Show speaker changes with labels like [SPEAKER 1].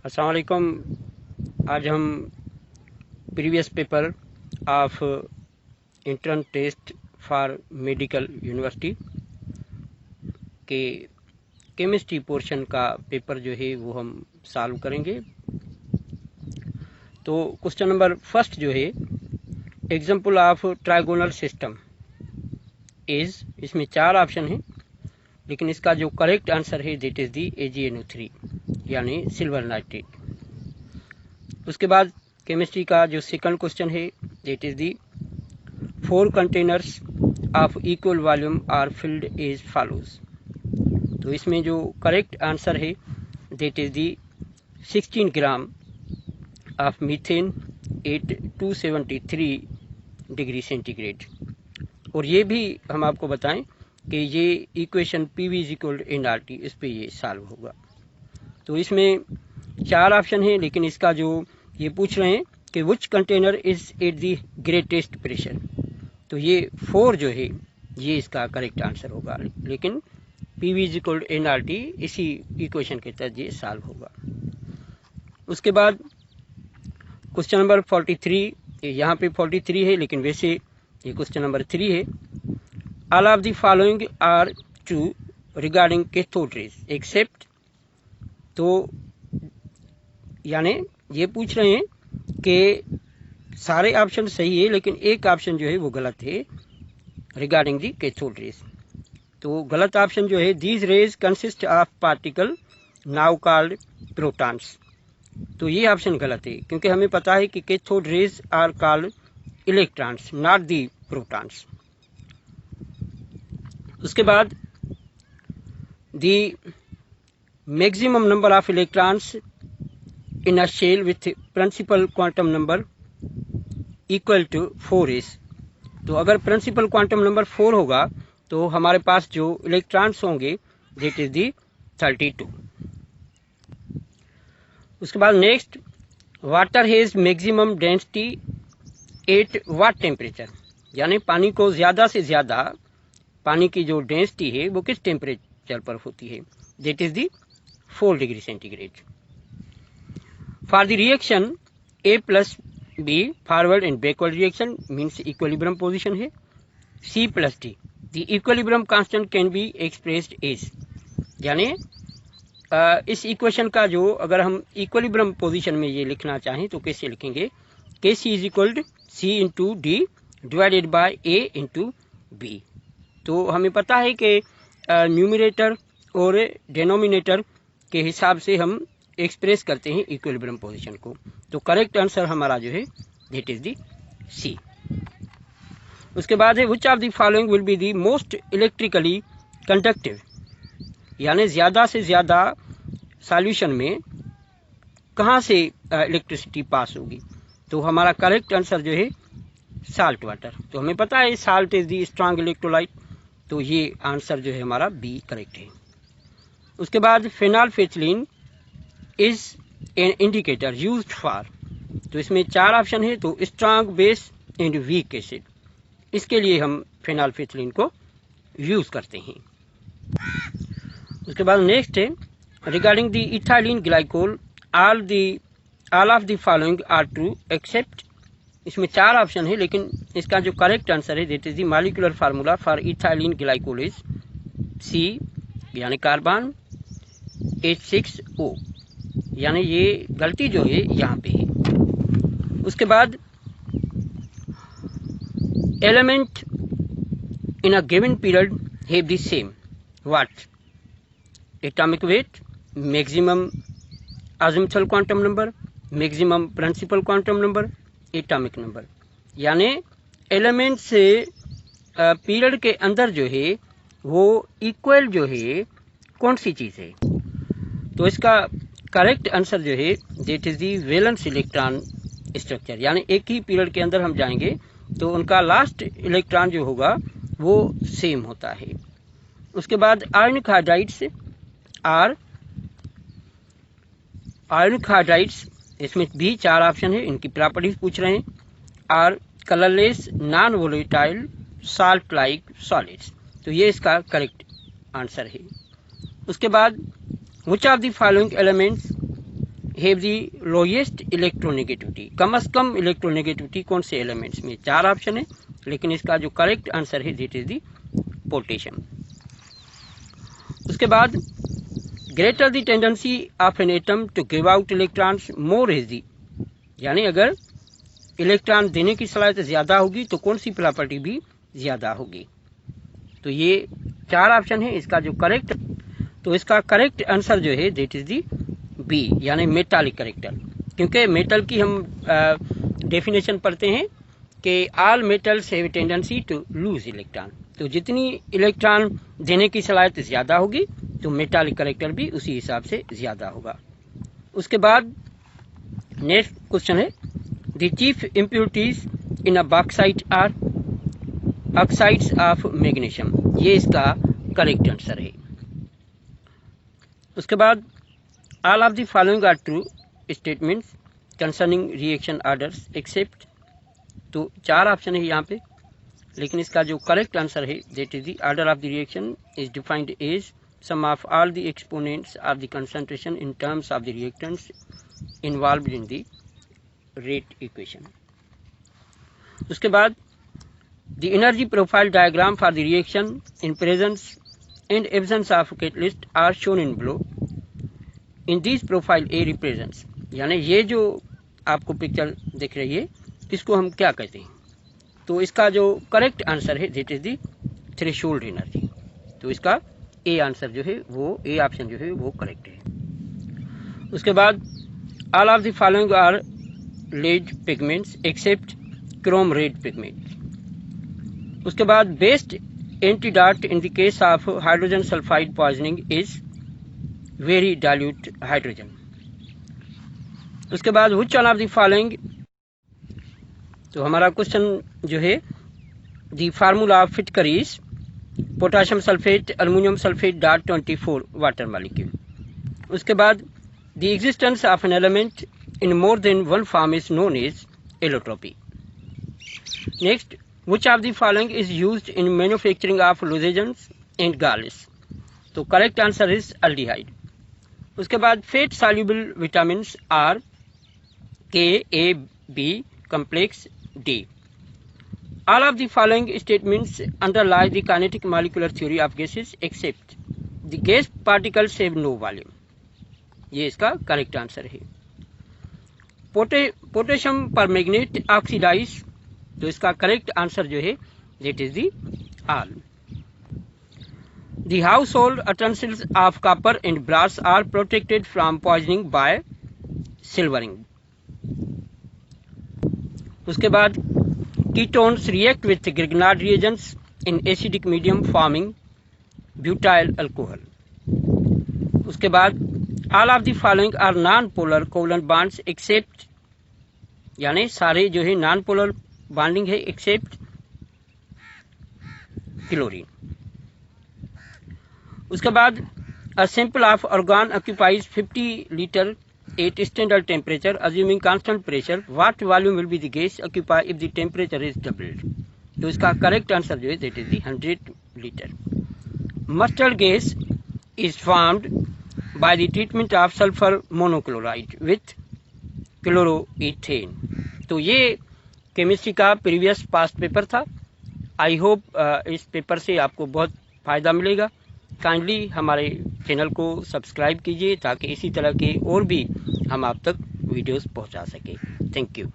[SPEAKER 1] अस्सलाम वालेकुम। आज हम previous paper of entrance test for medical university के केमिस्ट्री पोर्शन का पेपर जो है वो हम सॉल्व करेंगे। तो क्वेश्चन नंबर फर्स्ट जो है, example of trigonal system is, इसमें 4 ऑप्शन हैं, लेकिन इसका जो करेक्ट आंसर है दैट इज दी AgNO3 यानी सिल्वर नाइट्रेट। उसके बाद केमिस्ट्री का जो सेकंड क्वेश्चन है that is the 4 containers of equal volume are filled as follows. तो इसमें जो करेक्ट आंसर है that is the 16 gram of methane at 273 degree centigrade. और ये भी हम आपको बताएं कि ये equation PV is equal to nRT, इस पे ये सॉल्व होगा। तो इसमें 4 ऑप्शन हैं, लेकिन इसका जो ये पूछ रहे हैं कि which container is at the greatest pressure, तो ये 4 जो है ये इसका करेक्ट आंसर होगा, लेकिन PV is equal to nRT इसी इक्वेशन के तहत ये सॉल्व होगा। उसके बाद क्वेश्चन नंबर 43, यहाँ पे 43 है लेकिन वैसे ये क्वेश्चन नंबर 3 है। All of the following are true regarding cathode rays except, तो यानी ये पूछ रहे हैं कि सारे ऑप्शन सही है लेकिन एक ऑप्शन जो है वो गलत है रिगार्डिंग दी कैथोड रेज। तो गलत ऑप्शन जो है, these raise consist of particle now called protons, तो ये ऑप्शन गलत है क्योंकि हमें पता है कि cathode rays are called electrons not the protons. उसके बाद the maximum number of electrons in a shell with principal quantum number equal to 4s, तो अगर प्रिंसिपल क्वांटम नंबर 4 होगा तो हमारे पास जो इलेक्ट्रॉन्स होंगे दैट इज दी 32। उसके बाद next, water has maximum density at what temperature, यानी पानी को ज़्यादा से ज़्यादा पानी की जो डेंसिटी है वो किस टेम्परेचर पर होती है, that is the 4 degree centigrade. For the reaction A plus B, forward and backward reaction means equilibrium position है। C plus D, the equilibrium constant can be expressed as, यानी इस इक्वेशन का जो अगर हम इक्विलिब्रियम पोजीशन में ये लिखना चाहें तो कैसे लिखेंगे, KC is equal to C into D divided by A into B। तो हमें पता है कि न्यूमरेटर और डेनोमिनेटर के हिसाब से हम एक्सप्रेस करते हैं इक्विलिब्रियम पोजीशन को। तो करेक्ट आंसर हमारा जो है दैट इज दी C। उसके बाद है which of the following will be the most electrically conductive, यानी ज़्यादा से ज़्यादा सॉल्यूशन में कहाँ से इलेक्ट्रिसिटी पास होगी, तो हमारा करेक्ट आंसर जो है साल्ट वाटर। तो हमें पता है salt is the strong electrolyte, तो ये आंसर जो है हमारा B करेक्ट है। उसके बाद phenolphthalein is an indicator used for, तो इसमें 4 ऑप्शन है, तो strong base and weak acid, इसके लिए हम फेनॉल्फेथिलीन को यूज करते हैं। उसके बाद नेक्स्ट है regarding the ethylene glycol all of the following are true except, इसमें 4 ऑप्शन है लेकिन इसका जो करेक्ट आंसर है that is the molecular formula for ethylene glycol is C यानी कार्बन H6O, यानी ये गलती जो है यहाँ पे है। उसके बाद element in a given period have the same what, atomic weight, maximum azimuthal quantum number, maximum principal quantum number, atomic number, यानी एलिमेंट से पीरियड के अंदर जो है वो इक्वल जो है कौन सी चीज़ है, तो इसका करेक्ट आंसर जो है that is the valence electron structure, यानी एक ही पीरियड के अंदर हम जाएंगे तो उनका लास्ट इलेक्ट्रॉन जो होगा वो सेम होता है। उसके बाद आयनिक हाइड्राइड्स, इसमें भी 4 ऑप्शन है, इनकी प्रॉपर्टीज पूछ रहे हैं। Are colourless non volatile salt like solids, तो ये इसका करेक्ट आंसर है। उसके बाद which of the following elements have the lowest electronegativity, कम से कम इलेक्ट्रोनेगेटिविटी कौन से एलिमेंट्स में? 4 ऑप्शन है, लेकिन इसका जो करेक्ट आंसर है दैट इज द पोटेशियम। उसके बाद greater the tendency of an atom to give out electrons more is the, यानी अगर इलेक्ट्रॉन देने की सलाहियत ज़्यादा होगी तो कौन सी प्रॉपर्टी भी ज़्यादा होगी? तो ये 4 ऑप्शन है, इसका जो करेक्ट, तो इसका करेक्ट आंसर जो है दैट इज दी बी, यानी मेटालिक करेक्टर। क्योंकि मेटल की हम डेफिनेशन पढ़ते हैं कि all metals have tendency to lose electron, तो जितनी इलेक्ट्रॉन देने की सलाहियत ज़्यादा होगी तो मेटालिक करेक्टर भी उसी हिसाब से ज़्यादा होगा। उसके बाद नेक्स्ट क्वेश्चन है the chief impurities in a bauxite are oxides of magnesium, ये इसका करेक्ट आंसर है। उसके बाद all of the following are true statements concerning reaction orders except, तो 4 ऑप्शन है यहाँ पे, लेकिन इसका जो करेक्ट आंसर है that is the order of the reaction is defined as sum of all the exponents of the concentration in terms of the reactants involved in the rate equation. उसके बाद the energy profile diagram for the reaction in presence and absence of catalyst are shown in below in this profile A represents, यानी ये जो आपको picture दिख रही है इसको हम क्या कहते हैं? तो इसका जो करेक्ट आंसर है that is the threshold energy, तो इसका ए आंसर जो है वो ए ऑप्शन जो है वो करेक्ट है। उसके बाद all of the following are lead pigments except chrome red pigment. उसके बाद best antidote in the case of hydrogen sulphide poisoning is very dilute hydrogen. उसके बाद which one of the following, तो हमारा क्वेश्चन जो है द फार्मूला ऑफ फिटकर is potassium sulphate aluminium sulphate dot 24 water molecule. उसके बाद the existence of an element in more than one form is known as allotropy. Next, which of the following is used in manufacturing of lozenges and galls? तो correct answer is aldehyde. उसके बाद fat soluble vitamins are K, A, B, complex D. All of the following statements underlie the kinetic molecular theory of gases except the gas particles have no volume. ये इसका correct answer है। Potassium permanganate oxidize, तो इसका correct answer जो है that is the all. The household utensils of copper and brass are protected from poisoning by silvering. उसके बाद ketones react with Grignard reagents in acidic medium forming butyl alcohol. उसके बाद all of the following are non polar covalent bonds except, यानी सारे जो है non polar bonding है except chlorine. उसके बाद a sample of organ occupies 50 litre at standard temperature assuming constant pressure, what volume will be the gas occupy if the temperature is doubled, तो इसका correct answer जो है that is the 100 litre. Mustard gas is formed by the treatment of sulfur monochloride with chloroethane। तो ये chemistry का previous past paper था। I hope इस paper से आपको बहुत फ़ायदा मिलेगा। काइंडली हमारे चैनल को सब्सक्राइब कीजिए ताकि इसी तरह के और भी हम आप तक वीडियोस पहुंचा सकें। Thank you.